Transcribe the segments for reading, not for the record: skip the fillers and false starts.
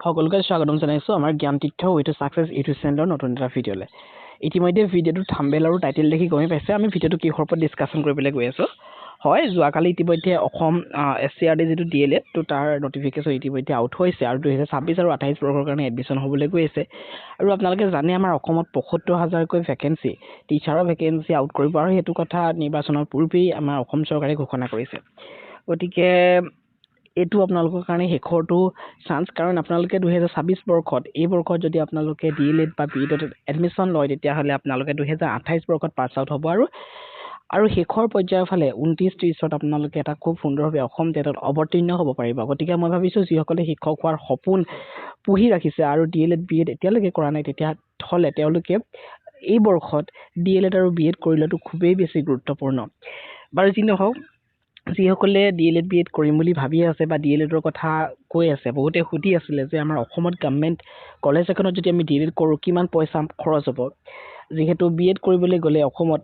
সকলোকে স্বাগতম জনাইছো আমাৰ জ্ঞান তীৰ্থ উইথ সাকসেস ইউটিউব চেনেলৰ নতুন এটা ভিডিঅ'লে। ইতিমধ্যে ভিডিঅ'টো থাম্বনেল আৰু টাইটেল দেখি গমে পাইছে আমি ভিডিঅ'টো কিহৰ ওপৰত ডিসকাশন কৰিবলৈ গৈ আছো। হয়, যোৱাকালি ইতিমধ্যে অসম এছচিআৰডি যেটো ডিএলএড তো তাৰ নটিফিকেশন ইতিমধ্যে আউট হৈছে আৰু 2026 আৰু 28 বৰ্ষৰ কাৰণে এডমিশন হ'বলৈ গৈ আছে। আৰু আপোনালোকে জানে আমাৰ অসমত ৭৫,০০০ কৈ ভ্যাকেন্সি টিচাৰৰ ভ্যাকেন্সি আউট কৰিব আৰু হেতু কথা নিৰ্বাচনৰ পূৰ্বেই আমাৰ অসম চৰকাৰে ঘোষণা কৰিছে। গতিকে এটো আপোনালোকৰ কাৰণে হেখৰটো চান্স, কাৰণ আপোনালোকে 2026 বৰ্ষত এই বৰ্ষত যদি আপোনালোকে ডিএলএড বা বিএডত এডমিশন লয় তেতিয়া হলে আপোনালোকে 2028 বৰ্ষত পাছ আউট হ'ব আৰু হেখৰ পৰ্যায়ৰ ফালে 29-30ত আপোনালোকে এটা খুব সুন্দৰভাৱে অসম টেটত অৱতীৰ্ণ হ'ব পাৰিব। গতিকে মই ভাবিছো যিসকলে শিক্ষক হোৱাৰ সপোন পুহি ৰাখিছে আৰু ডিএলএড বিএড এতিয়ালৈকে কৰা নাই তেতিয়া হলে তেওঁলোকে এই বৰ্ষত ডিএলএড আৰু বিএড কৰিলেটো খুবেই বেছি গুৰুত্বপূৰ্ণ। বাৰু যি নহওক, যিসকলে ডিএলএড বিএড কৰিম বুলি ভাবি আছে বা ডিএলএডৰ কথা কৈ আছে, বহুতে সুধি আছিলে যে আমাৰ অসমত গভৰ্ণমেণ্ট কলেজ এখনত যদি আমি ডিএলএড কৰো কিমান পইচা খৰচ হ'ব। যিহেতু বিএড কৰিবলৈ গ'লে অসমত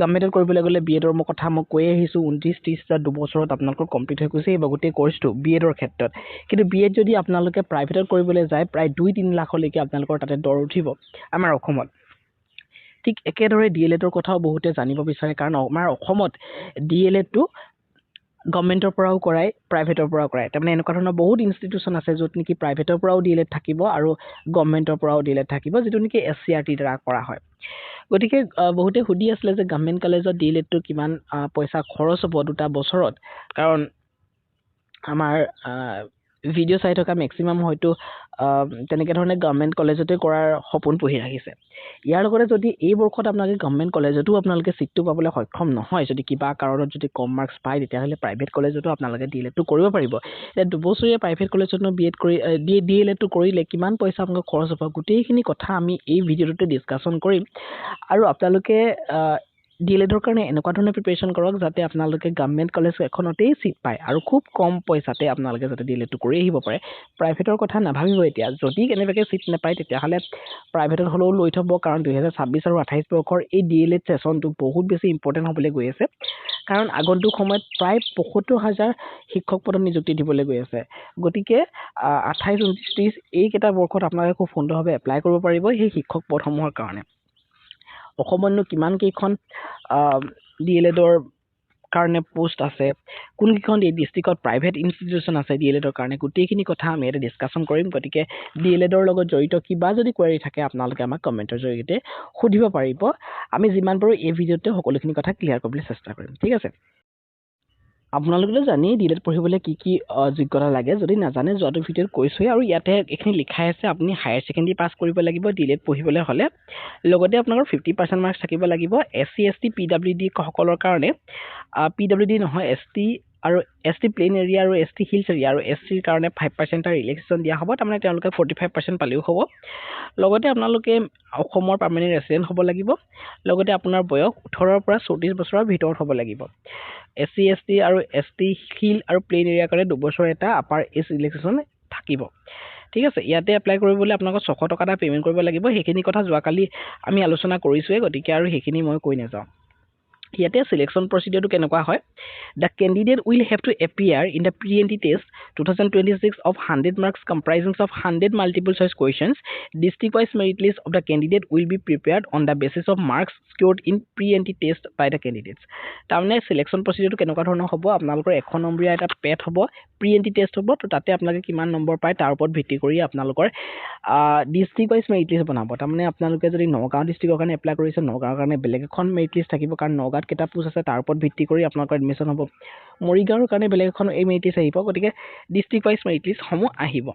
গভৰ্ণমেণ্টত কৰিবলৈ গ'লে বিএডৰ কথা মই কৈ আহিছো 29-30 দুবছৰত আপোনালোকৰ কমপ্লিট হৈ গৈছে এই গোটেই কোৰ্সটো বিএডৰ ক্ষেত্ৰত। কিন্তু বিএড যদি আপোনালোকে প্ৰাইভেটত কৰিবলৈ যায় প্ৰায় 2-3 লাখলৈকে আপোনালোকৰ তাতে দৰ উঠিব আমাৰ অসমত। ঠিক একেদৰে ডিএলএডৰ কথাও বহুতে জানিব বিচাৰে, কাৰণ আমাৰ অসমত ডিএলএডটো গভৰ্ণমেণ্টৰ পৰাও কৰায় প্ৰাইভেটৰ পৰাও কৰায়। তাৰমানে এনেকুৱা ধৰণৰ বহুত ইনষ্টিটিউচন আছে য'ত নেকি প্ৰাইভেটৰ পৰাও ডিএলএড থাকিব আৰু গভৰ্ণমেণ্টৰ পৰাও ডিএলএড থাকিব, যিটো নেকি এছচিআৰটিৰ দ্বাৰা কৰা হয়। গতিকে বহুতে সুধি আছিলে যে গভৰ্ণমেণ্ট কলেজত ডিএলএডটো কিমান পইচা খৰচ হ'ব 2টা বছৰত, কাৰণ আমাৰ ভিডিঅ' চাই থকা মেক্সিমাম হয়তো তেনেকে ধৰণে গভৰ্ণমেণ্ট কলেজতে কৰাৰ সপোন পুহি ৰাখিছে। ইয়াৰ লগতে যদি এই বৰ্ষত আপোনালোকে গভৰ্ণমেণ্ট কলেজতো আপোনালোকে সিটটো পাবলৈ সক্ষম নহয়, যদি কিবা কাৰণত যদি কম মাৰ্কস পায় তেতিয়াহ'লে প্ৰাইভেট কলেজতো আপোনালোকে ডিএলএডটো কৰিব পাৰিব। এতিয়া দুবছৰীয়া প্ৰাইভেট কলেজতনো বিএড কৰি ডিএলএডটো কৰিলে কিমান পইচা আপোনালোকৰ খৰচ হ'ব, গোটেইখিনি কথা আমি এই ভিডিঅ'টোতে ডিসকাশন কৰিম। আৰু আপোনালোকে ডিএলএডৰ কাৰণে এনেকুৱা ধৰণে প্ৰিপাৰেচন কৰক যাতে আপোনালোকে গভৰ্ণমেণ্ট কলেজ এখনতেই সিট পায় আৰু খুব কম পইচাতে আপোনালোকে যাতে ডিএলএডটো কৰি আহিব পাৰে। প্ৰাইভেটৰ কথা নাভাবিব এতিয়া, যদি কেনেবাকৈ সিট নাপায় তেতিয়াহ'লে প্ৰাইভেটত হ'লেও লৈ থ'ব, কাৰণ 2026 আৰু 28 বৰ্ষৰ এই ডিএলএড সেশনটো বহুত বেছি ইম্পৰ্টেণ্ট হ'বলৈ গৈ আছে। কাৰণ আগন্তুক সময়ত প্ৰায় ৭৫,০০০ শিক্ষক পদত নিযুক্তি দিবলৈ গৈ আছে। গতিকে 28, 29, 30 এইকেইটা বৰ্ষত আপোনালোকে খুব সুন্দৰভাৱে এপ্লাই কৰিব পাৰিব সেই শিক্ষক পদসমূহৰ কাৰণে। অসমতনো কিমান কেইখন ডিএলএডৰ কাৰণে পোষ্ট আছে, কোন কেইখন ডিস্ট্ৰিক্টত প্ৰাইভেট ইনষ্টিটিউচন আছে ডিএলএডৰ কাৰণে, গোটেইখিনি কথা আমি ইয়াতে ডিসকাশন কৰিম। গতিকে ডিএলএডৰ লগত জড়িত কিবা যদি কোৱেৰি থাকে আপোনালোকে আমাক কমেণ্টৰ জৰিয়তে সুধিব পাৰিব। আমি যিমান পাৰো এই ভিডিঅ'তে সকলোখিনি কথা ক্লিয়াৰ কৰিবলৈ চেষ্টা কৰিম, ঠিক আছে। আপোনালোকে জানি ডিএলএড পঢ়িবলৈ কি কি যোগ্যতা লাগে, যদি নাজানে যোৱাটো ভিডিঅ'ত কৈছোৱে আৰু ইয়াতে এইখিনি লিখাই আছে। আপুনি হায়াৰ ছেকেণ্ডাৰী পাছ কৰিব লাগিব ডিএলএড পঢ়িবলৈ হ'লে, লগতে আপোনালোকৰ 50% মাৰ্কস থাকিব লাগিব। এছচি এছটি পিডব্লিউডি সকলৰ কাৰণে পিডব্লিউডি নহয় এছটি প্লেইন এৰিয়া আৰু এছটি হিলছ এৰিয়া আৰু এছচিৰ কাৰণে 5% ৰিলেক্সেশ্যন দিয়া হ'ব, তাৰমানে তেওঁলোকে 45% পালেও হ'ব। লগতে আপোনালোকে অসমৰ পাৰ্মানেণ্ট ৰেচিডেণ্ট হ'ব লাগিব, লগতে আপোনাৰ বয়স 18 পৰা 34 বছৰৰ ভিতৰত হ'ব লাগিব। এছচি এছটি আৰু এছটি হিল আৰু প্লেইন এৰিয়াৰ কাৰণে 2 বছৰ এটা আপাৰ এজ ৰিলেক্সেশ্যন থাকিব, ঠিক আছে। ইয়াতে এপ্লাই কৰিবলৈ আপোনালোকক 600 টকা এটা পে'মেণ্ট কৰিব লাগিব। সেইখিনি কথা যোৱাকালি আমি আলোচনা কৰিছোৱে, গতিকে আৰু সেইখিনি মই কৈ নাযাওঁ। ইয়াতে সিলেকশন প্ৰচিডিউৰটো কেনেকুৱা হয়, the candidate will have to appear in the pre-entry test 2026 of 100 marks comprising of 100 multiple choice questions. District wise merit list of the candidate will be prepared on the basis of marks scored in pre-entry test by the candidates. তাৰমানে selection প্ৰচিডিউৰটো কেনেকুৱা ধৰণৰ হ'ব, আপোনালোকৰ 1 নম্বৰীয়া এটা পেট হ'ব, pre-entry test হ'ব। তো তাতে আপোনালোকে কিমান নম্বৰ পায় তাৰ ওপৰত ভিত্তি কৰি আপোনালোকৰ ডিস্ট্ৰিক্ট ৱাইজ মেৰিট লিষ্ট বনাব। তাৰমানে আপোনালোকে যদি নগাঁও ডিস্ট্ৰিক্টৰ কাৰণে এপ্লাই কৰিছে, নগাঁৱৰ কাৰণে বেলেগ এখন মেৰিট লিষ্ট থাকিব, কাৰণ নগাঁৱত কেইটা পোষ্ট আছে তাৰ ওপৰত ভিত্তি কৰি আপোনালোকৰ এডমিশ্যন হ'ব। মৰিগাঁৱৰ কাৰণে বেলেগ এখন এই মেৰিট লিষ্ট আহিব। গতিকে ডিস্ট্ৰিক্ট ৱাইজ মেৰিট লিষ্টসমূহ আহিব।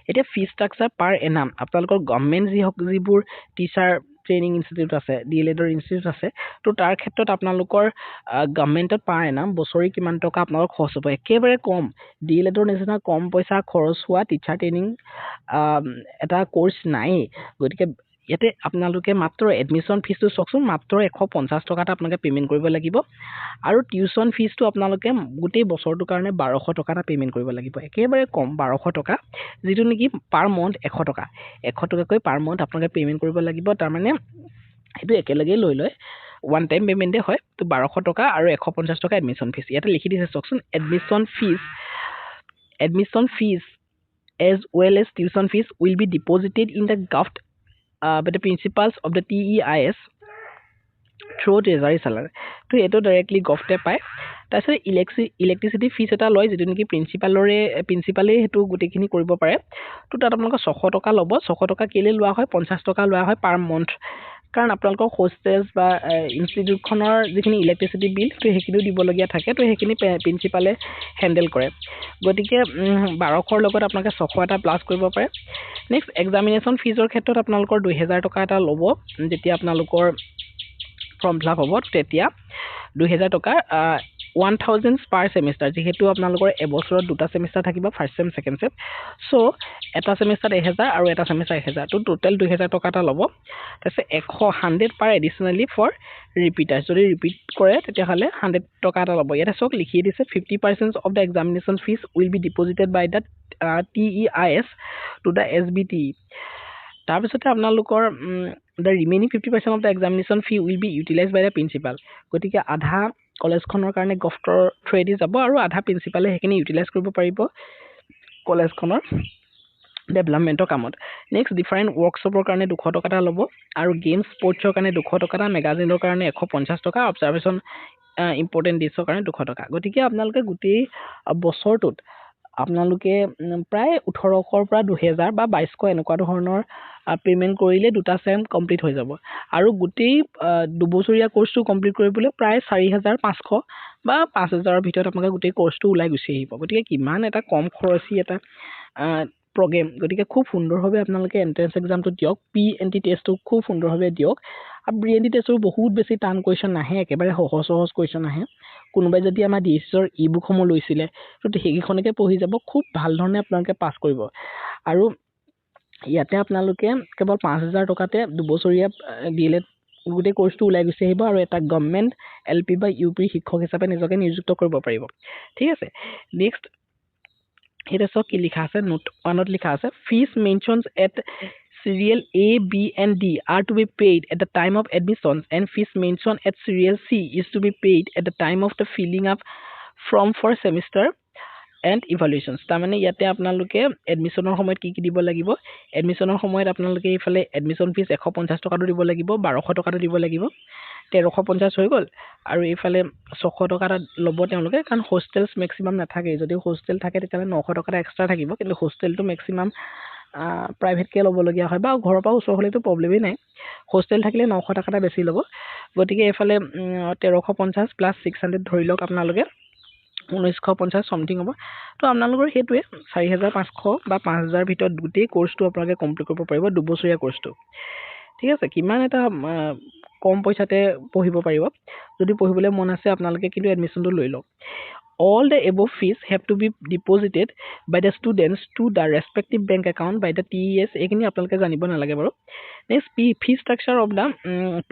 এতিয়া ফি ষ্ট্ৰাকচাৰ পাৰ এনাম আপোনালোকৰ গভৰ্ণমেণ্ট যিবোৰ টিচাৰ ট্ৰেইনিং ইনষ্টিটিউট আছে, ডিএলএডৰ ইনষ্টিটিউট আছে, তো তাৰ ক্ষেত্ৰত আপোনালোকৰ গভৰ্ণমেণ্টত পাৰ এনাম বছৰি কিমান টকা আপোনালোকৰ খৰচ হ'ব, একেবাৰে কম। ডিএলএডৰ নিচিনা কম পইচা খৰচ হোৱা টিচাৰ ট্ৰেইনিং এটা কোৰ্চ নাই। গতিকে ইয়াতে আপোনালোকে মাত্ৰ এডমিশ্যন ফিজটো চাওকচোন, মাত্ৰ 150 টকা এটা আপোনালোকে পে'মেণ্ট কৰিব লাগিব। আৰু টিউশ্যন ফিজটো আপোনালোকে গোটেই বছৰটোৰ কাৰণে 1200 টকা এটা পে'মেণ্ট কৰিব লাগিব, একেবাৰে কম 1200 টকা, যিটো নেকি পাৰ মান্থ 100 টকা 100 টকাকৈ পাৰ মান্থ আপোনালোকে পে'মেণ্ট কৰিব লাগিব। তাৰমানে সেইটো একেলগেই লৈ লয়, ওৱান টাইম পে'মেণ্টে হয়। তো 1200 টকা আৰু 150 টকা এডমিশ্যন ফিজ। ইয়াতে লিখি দিছে চাওকচোন, admission fees as well as tuition fees will be deposited in the GAFT by the principals of the TEIS through treasury salary. তো এইটো ডাইৰেক্টলি গভটে পায় তাৰপিছত ইলেক্ট্ৰিচিটি ফিজ এটা লয় যিটো নেকি প্ৰিন্সিপালে সেইটো গোটেইখিনি কৰিব পাৰে তো তাত আপোনালোকৰ 600 টকা ল'ব 600 টকা কেলে লোৱা হয় 50 টকা লোৱা হয় পাৰ মন্থ কাৰণ আপোনালোকৰ হোষ্টেলছ বা ইনষ্টিটিউটখনৰ যিখিনি ইলেক্ট্ৰিচিটি বিল তো সেইখিনিও দিবলগীয়া থাকে তো সেইখিনি প্ৰিন্সিপালে হেণ্ডেল কৰে গতিকে 1200ৰ লগত আপোনালোকে 600 এটা প্লাছ কৰিব পাৰে নেক্সট এক্সামিনেশ্যন ফিজৰ ক্ষেত্ৰত আপোনালোকৰ 2000 টকা এটা ল'ব যেতিয়া আপোনালোকৰ ফৰ্ম ফিল আপ হ'ব তেতিয়া 2000 টকা 1000 পাৰ সেমিস্টাৰ যেহেতু আপোনালোকৰ এবছৰত দুটা সেমিস্টাৰ থাকিব first same second same so এটা সেমিস্টাৰ 1000 আৰু এটা সেমিস্টাৰ 1000 তো টোটাল 2000 টকা এটা ল'ব তাৰপিছত 100 পাৰ এডিশনালি ফৰ ৰিপিটাৰ যদি ৰিপিট কৰে তেতিয়া হলে 100 টকা এটা ল'ব ইয়াতে সক লিখি দিছে 50% of the examination fees will be deposited by the TEIS to the SBT তাৰপিছতে আপোনালোকৰ the remaining 50% of the examination fee will be utilized by the principal গতিকে আধা কলেজখনৰ কাৰণে গফটৰ থ্ৰেডি যাব আৰু আধা প্ৰিন্সিপালে হেখিনি ইউটিলাইজ কৰিব পাৰিব কলেজখনৰ ডেভেলপমেন্টৰ কামত নেক্সট ডিফাৰেন্ট ওয়াৰ্কশ্বপৰ কাৰণে 200 টকা এটা ল'ব আৰু গেম স্পৰ্টছৰ কাৰণে 200 টকা এটা মেগাজিনৰ কাৰণে 150 টকা অবজাৰভেশন ইম্পৰ্টেন্ট ডিছৰ কাৰণে 200 টকা গতিকে আপোনালোকে গোটেই বছৰটোত আপোনালোকে প্ৰায় 1800 পৰা 2000 বা 2200 এনেকুৱা ধৰণৰ পেমেন্ট কৰিলে দুটা সেম কমপ্লিট হৈ যাব আৰু গোটেই দুবছৰীয়া কোৰ্সটো কমপ্লিট কৰিবলৈ প্ৰায় 4500 বা 5000 ৰ ভিতৰত আপোনালোকে গোটেই কোৰ্সটো উলাই গুছি আহিব গতিকে কিমান এটা কম খৰচী এটা প্ৰগ্ৰাম গতিকে খুব সুন্দৰভাৱে আপোনালোকে এন্ট্ৰেন্স এক্সামটো দিয়ক পিএনটি টেষ্টটো খুব সুন্দৰভাৱে দিয়ক আৰু বিএনটি টেষ্টৰ বহুত বেছি টান কোৱেশ্চন নাহে একেবাৰে সহজ কোৱেশ্চন আহে কোনোবাই যদি আমাৰ ডিএছৰ ইবুক সমূহ লৈছিলে তো হেগিখনকে পঢ়ি যাব খুব ভাল ধৰণে আপোনালোকে পাস কৰিব আৰু ইয়াতে আপোনালোকে কেৱল 5000 টকাতে দুবছৰীয়া ডিএলএড গোটেই কোৰ্সটো উলাই গুছি আহিব আৰু এটা গভৰ্ণমেন্ট এলপি বা ইউপি শিক্ষক হিচাপে নিজকে নিযুক্ত কৰিব পাৰিব ঠিক আছে next here so ki likha ase note 1 likha ase fees mentions at serial A B and D are to be paid at the time of admission and fees mentioned at serial C is to be paid at the time of the filling up form for semester and evaluations tamane yate apnaloke admissionor samoyt ki dibo lagibo admissionor samoyt apnaloke ifale admission fees 150 taka dibo lagibo 1200 taka dibo lagibo 1350 হৈ গল আৰু ইফালে 600 টকা লব তেওঁলোকে কাৰণ হোষ্টেলস maximum নাথাকে যদি hostel থাকে তেতিয়া 900 টকা এক্সট্ৰা থাকিব কিন্তু হোষ্টেলটো ম্যাক্সিমাম প্ৰাইভেট কে লব লগিয়া হয় বা ঘৰৰ পৰা ওচৰ হলেতো প্ৰবলেমই নাই হোষ্টেল থাকিলে 900 টকা বেছি লব গতিকে ইফালে 1350 প্লাস 600 ধৰি লওক আপোনালোকে 1950 সামথিং হ'ব তো আপোনালোকৰ হেতুৱে 4500 বা 5000 ভিতৰত গোটেই কোৰ্সটো আপোনালোকে কমপ্লিট কৰিব পাৰিব দুবছৰীয়া কোৰ্সটো ঠিক আছে কিমান এটা কম পইচাতে পঢ়িব পাৰিব যদি পঢ়িবলৈ মন আছে আপোনালোকে কিন্তু এডমিশনটো লৈ লওক all the above fees have to be deposited by the students to the respective bank account by the TES এখিনি আপোনালোকে জানিব নালাগে বাৰু next fee structure of the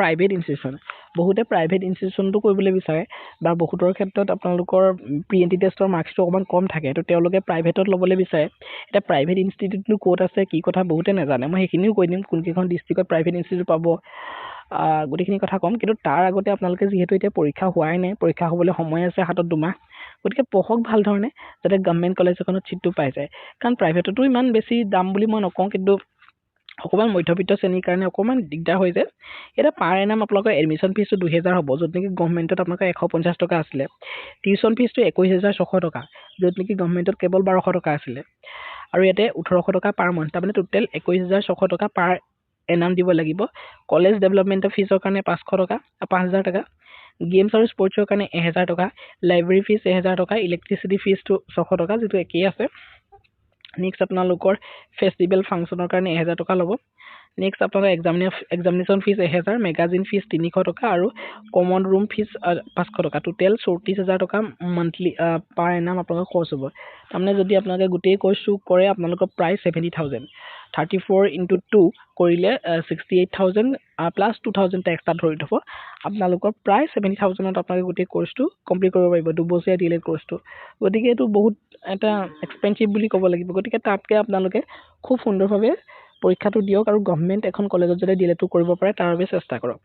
private institution বহুতে প্ৰাইভেট ইনষ্টিটিউচনটো কৰিবলৈ বিচাৰে বা বহুতৰ ক্ষেত্ৰত আপোনালোকৰ প্ৰিএনটি টেষ্টৰ মাৰ্কসটো অকমান কম থাকে তো তেওঁলোকে প্ৰাইভেটত লবলৈ বিচাৰে এটা প্ৰাইভেট ইনষ্টিটিউটটো কোড আছে কি কথা বহুতে নাজানে মই হেখিনিও কৈ দিম কোন কিখন ডিস্ট্ৰিক্টত প্ৰাইভেট ইনষ্টিটিউট পাব গুটিখিনি কথা কম কিন্তু তাৰ আগতে আপোনালোকে যেহেতু এটা পৰীক্ষা হোৱাই নাই পৰীক্ষা হ'বলৈ সময় আছে হাতত দুমাহ গতিকে পঢ়ক ভাল ধৰণে যাতে গভৰ্ণমেন্ট কলেজ এখনত চিটটো পাই যায় কাৰণ প্ৰাইভেটতো ইমান বেছি দাম বুলি মই নকওঁ কিন্তু অকমান মধ্যবিত্ত শ্ৰেণীৰ কাৰণে অকমান দিগদাৰ হৈ যায় এটা পাৰ এনাম আপোনালোকৰ এডমিশন ফিজটো 2000 হ'ব যত নেকি গভৰ্ণমেন্টত আপোনালোকৰ 150 টকা আছিল টিউশন ফিজটো 21600 টকা যত নেকি গভৰ্ণমেন্টত কেৱল 1200 টকা আছিল আৰু ইয়াতে 1800 টকা পাৰ মান্থ মানে টোটাল 21600 টকা পাৰ এনাম দিব লাগিব কলেজ ডেভেলপমেন্টৰ ফিজৰ কাৰণে 500 টকা 5000 টকা গেমছ আৰু স্পৰ্টছৰ কাৰণে 1000 টকা লাইব্ৰেৰী ফিজ 1000 টকা ইলেক্ট্ৰিচিটি ফিজটো 600 টকা যেটো একেই আছে নেক্সট আপোনালোকৰ ফেষ্টিভেল ফাংচনৰ কাৰণে 1000 টকা ল'ব নেক্সট আপোনালোকৰ এক্সামিনেশ্যন ফিজ 1000 মেগাজিন ফিজ 300 টকা আৰু কমন ৰুম ফিজ 500 টকা টোটাল 34000 টকা মান্থলি পাৰ এনাম আপোনালোকৰ খৰচ হ'ব তাৰমানে যদি আপোনালোকে গোটেই কোৰ্সটো কৰে আপোনালোকৰ প্ৰায় 70000 34 into 2 কৰিলে 68000 প্লাস 2000 এক্সট্ৰা ধৰি থব আপোনালোকৰ প্ৰায় 70000 ত আপোনালোকে গোটেই কোৰ্সটো কমপ্লিট কৰিব পাৰিব দুবছৰীয়া ডিএলএড কোৰ্সটো গতিকে এটো বহুত এটা এক্সপেন্সিভ বুলি ক'ব লাগিব গতিকে তাতকে আপোনালোকে খুব সুন্দৰভাৱে পৰীক্ষাটো দিয়ক আৰু গভৰ্ণমেন্ট এখন কলেজত যদি ডিএলএডটো কৰিব পাৰে তাৰ বাবে চেষ্টা কৰক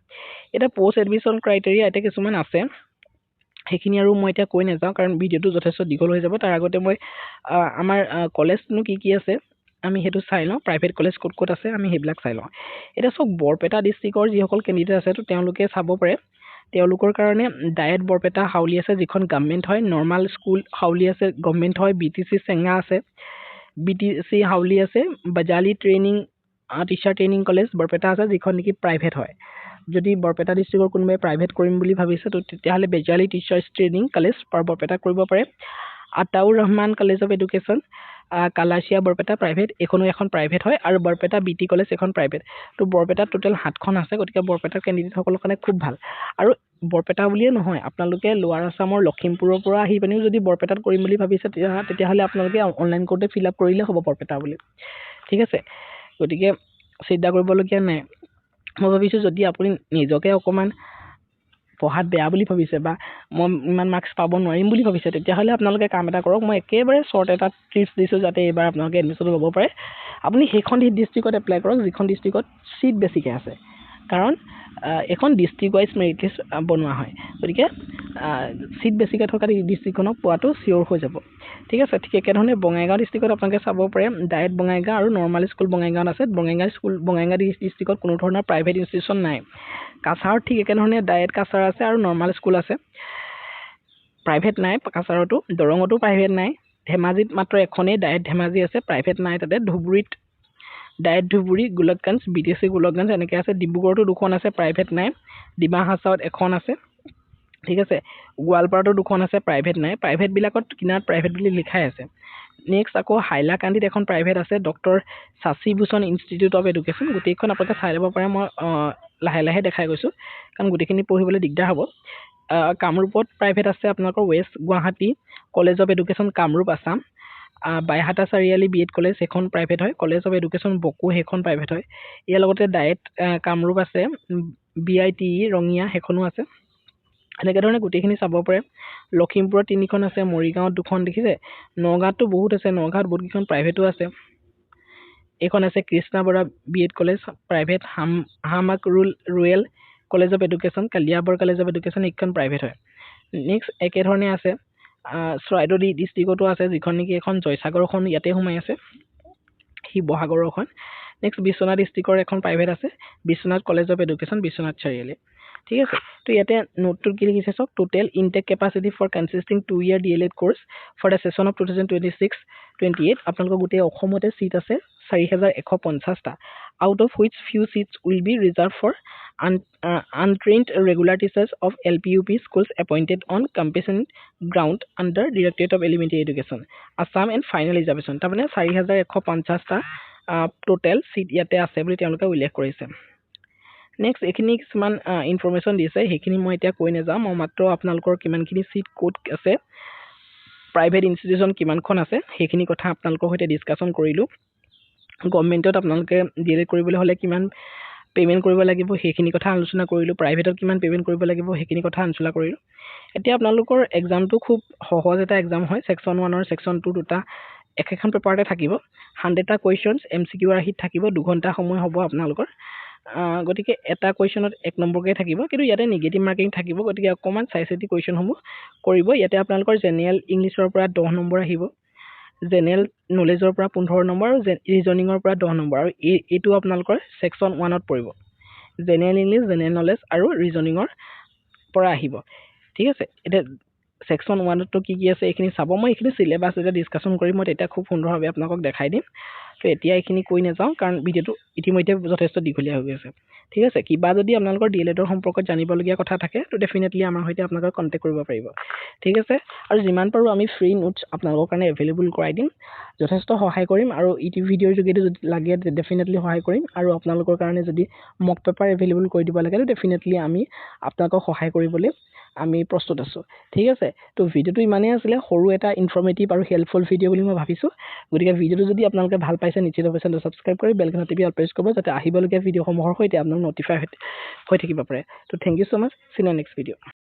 এটা পোষ্ট এডমিশন ক্ৰাইটেৰিয়া এটা কিছুমান আছে হেখিনি আৰু মই এতিয়া কৈ নাযাওঁ কাৰণ ভিডিওটো যথেষ্ট দীঘল হৈ যাব তাৰ আগতে মই আমাৰ কলেজনো কি আছে আমি হেতু চাই লওঁ প্ৰাইভেট কলেজ ক'ত আছে আমি হেবিলাক চাই লওঁ এটা সব বৰপেটা ডিস্ট্ৰিক্টৰ যিসকল ক্যান্ডিডেট আছে তো তেওঁলোকে চাব পাৰে তেওঁলোকৰ কাৰণে ডায়েট বৰপেটা হাউলি আছে যিখন গভৰ্ণমেণ্ট হয় নৰ্মাল স্কুল হাউলি আছে গভৰ্ণমেণ্ট হয় বিটিসি চেঙ্গা আছে বিটিসি হাউলি আছে Bajali training teacher training college Barpeta আছে যিখন নেকি প্ৰাইভেট হয় যদি বৰপেটা ডিস্ট্ৰিক্টৰ কোনোবাই প্ৰাইভেট কৰিম বুলি ভাবিছে তো তেতিয়াহলে Bajali teachers training college Barpeta কৰিব পাৰে Ataur Rahman college of education Kalachia Barpeta private এখনো এখন প্ৰাইভেট হয় আৰু বৰপেটা বিটি কলেজ এখন প্ৰাইভেট তো বৰপেটা টোটাল 7খন আছে গতিকে বৰপেটাৰ ক্যান্ডিডেট সকলৰ কাৰণে খুব ভাল আৰু বৰপেটা বুলিয়ে নহয় আপোনালোকে লোৱাৰ আসামৰ লখিমপুৰৰ পৰা আহি পিনেও যদি বৰপেটাত কৰিম বুলি ভাবিছে তেতিয়াহলে আপোনালোকে অনলাইন কোডে ফিল আপ কৰিলে হ'ব বৰপেটা বুলি ঠিক আছে গতিকে চিন্তা কৰিবলগীয়া নাই মই ভাবিছো যদি আপুনি নিজকে অকমান পঢ়াত বেয়া বুলি ভাবিছে বা মই ইমান মাৰ্কস পাব নোৱাৰিম বুলি ভাবিছে তেতিয়াহলে আপোনালোকে কাম এটা কৰক মই একেবাৰে শৰ্ট এটা টিপছ দিছো যাতে এবাৰ আপোনালোকে এডমিশন ল'ব পাৰে আপুনি সেইখন ডিস্ট্ৰিক্টত এপ্লাই কৰক যিখন ডিস্ট্ৰিক্টত সিট বেছিকে আছে কাৰণ এখন ডিস্ট্ৰিক্ট ওয়াইজ মেৰিট লিষ্ট বনোৱা হয় গতিকে সিট বেছিকে থকা ডিস্ট্ৰিক্টখনক পোৱাটো সিওৰ হৈ যাব ঠিক আছে ঠিক একেধৰণে বঙাইগাঁও ডিস্ট্ৰিক্টত আপোনালোকে চাব পাৰে ডায়েট বঙাইগাঁও আৰু নৰ্মাল স্কুল বঙাইগাঁও আছে বঙাইগাঁও ডিস্ট্ৰিক্টত কোনো ধৰণৰ প্ৰাইভেট ইনষ্টিটিউচন নাই কাছাৰত ঠিক একেধৰণে ডায়েট কাছাৰ আছে আৰু নৰ্মাল স্কুল আছে প্ৰাইভেট নাই কাছাৰতো দৰঙতো প্ৰাইভেট নাই ধেমাজিত মাত্ৰ এখনেই ডায়েট ধেমাজি আছে প্ৰাইভেট নাই তাতে ধুবুৰীত ডায়েট ধুবুৰী গোলকগঞ্জ বিটিসি গোলকগঞ্জ এনেকৈ আছে ডিব্ৰুগড়তো দুখন আছে প্ৰাইভেট নাই ডিমা হাছাওত এখন আছে ঠিক আছে গোৱালপাৰাতো দুখন আছে প্ৰাইভেট নাই প্ৰাইভেট বিলাকত কিনাত প্ৰাইভেট বুলি লিখাই আছে নেক্সট আকৌ হাইলাকান্দিত এখন প্ৰাইভেট আছে doctor Sachi Bhushan institute of education গোটেইখন আপোনালোকে চাই ল'ব পাৰে মই লাহে লাহে দেখাই গৈছো কাৰণ গোটেইখিনি পঢ়িবলৈ দিগদাৰ হ'ব কামৰূপত প্ৰাইভেট আছে আপোনালোকৰ West Guwahati College of Education Kamrup Assam Baihata Chariali BEd college এখন প্ৰাইভেট হয় কলেজ অফ এডুকেশ্যন বকো সেইখন প্ৰাইভেট হয় ইয়াৰ লগতে ডায়েট কামৰূপ আছে বিআইটি ৰঙিয়া সেইখনো আছে এনেকৈ ধৰণে গোটেইখিনি চাব পাৰে লখিমপুৰত 3খন আছে মৰিগাঁৱত 2খন দেখিছে নগাঁৱতো বহুত আছে নগাঁৱত বহুতকেইখন প্ৰাইভেটো আছে এখন আছে Krishna Bora B Ed college private হামাক rural college of education Kaliabor college of education এইখন প্ৰাইভেট হয় নেক্সট একেধৰণে আছে চৰাইদেউ ডিস্ট্ৰিক্টতো আছে যিখন নেকি এখন জয়সাগৰখন ইয়াতে সোমাই আছে শিৱসাগৰখন নেক্সট বিশ্বনাথ ডিস্ট্ৰিক্টৰ এখন প্ৰাইভেট আছে Biswanath college of education Biswanath Chariali ঠিক আছে তো ইয়াতে নোটটো কি লিখিছে সব total intake capacity for consisting 2-year DLED course for the session of 2026-28 আপোনালোকৰ গোটেই অসমতে সিট আছে 4150টা out of which few seats will be reserved for untrained regular teachers of LPUP schools appointed on compassionate ground under Directorate of Elementary Education Assam and final examination তাৰমানে 4150টা total seat ইয়াতে আছে বুলি তেওঁলোকে উল্লেখ কৰিছে next এখিনি কিছুমান information দিছে সেইখিনি মই এতিয়া কৈ নাযাম মই মাত্ৰ আপোনালোকৰ কিমানখিনি সিট কোড আছে প্ৰাইভেট ইনষ্টিটিউচন কিমানখন আছে সেইখিনি কথা আপোনালোকৰ সৈতে ডিসকাশন কৰিলো গভৰ্ণমেণ্টত আপোনালোকে ডিএলএড কৰিবলৈ হলে কিমান পেমেন্ট কৰিব লাগিব সেইখিনি কথা আলোচনা কৰিলো প্ৰাইভেটত কিমান পেমেন্ট কৰিব লাগিব সেইখিনি কথা আলোচনা কৰিলো এতিয়া আপোনালোকৰ এক্সামটো খুব সহজ এটা এক্সাম হয় সেকশন 1 আৰু সেকশন 2 দুটা একেখন পেপাৰতে থাকিব 100টা কোৱেশ্চনছ এমসিকিউ ৰাহিত থাকিব 2 ঘণ্টা সময় হ'ব আপোনালোকৰ গতিকে এটা কোৱেশ্চনত 1 নম্বৰকে থাকিব কিন্তু ইয়াতে নেগেটিভ মাৰ্কিং থাকিব গতিকে অকমান চাইচিতি কোৱেশ্চন হ'ব কৰিব ইয়াতে আপোনালোকৰ জেনেৰেল ইংলিছৰ পৰা 10 নম্বৰ আহিব জেনেৰেল নলেজৰ পৰা 15 নম্বৰ আৰু ৰিজনিংৰ পৰা 10 নম্বৰ আৰু এটো আপোনালোকৰ সেকশন 1ত পৰিব জেনেৰেল ইংলিছ জেনেৰেল নলেজ আৰু ৰিজনিংৰ পৰা আহিব ঠিক আছে এটা সেকশন 1ত কি কি আছে এইখিনি চাব মই এইখিনি সিলেবাস এটা ডিসকাশন কৰিম মই এটা খুব সুন্দৰভাৱে আপোনালোকক দেখাই দিম তো এতিয়া এইখিনি কৈ নাযাওঁ কাৰণ ভিডিওটো ইতিমধ্যে যথেষ্ট দীঘলীয়া হৈ গৈছে ঠিক আছে কিবা যদি আপোনালোকৰ ডিএলএডৰ সম্পৰ্কত জানিবলগীয়া কথা থাকে তো ডেফিনেটলি আমাৰ সৈতে আপোনালোকক কন্টাক্ট কৰিব পাৰিব ঠিক আছে আৰু যিমান পাৰো আমি ফ্ৰী নোটছ আপোনালোকৰ কাৰণে এভেইলেবল কৰাই দিম যথেষ্ট সহায় কৰিম আৰু ইটি ভিডিওৰ যোগেদি যদি লাগে ডেফিনেটলি সহায় কৰিম আৰু আপোনালোকৰ কাৰণে যদি মক পেপাৰ এভেইলেবল কৰি দিব লাগে তো ডেফিনেটলি আমি আপোনালোকক সহায় কৰিবলৈ আমি প্ৰস্তুত আছো ঠিক আছে তো ভিডিওটো ইমানেই আছিল সৰু এটা ইনফৰমেটিভ আৰু হেল্পফুল ভিডিও বুলি মই ভাবিছো গতিকে ভিডিওটো যদি আপোনালোকে ভাল পাইছে নিশ্চিতভাৱে চেনেলটো সাবস্ক্ৰাইব কৰি বেলখন টিপি অল প্ৰেছ কৰিব যাতে আহিবলগীয়া ভিডিওসমূহৰ সৈতে আপোনালোক নটিফাই হৈ থাকিব পাৰে তো thank you so much see you next video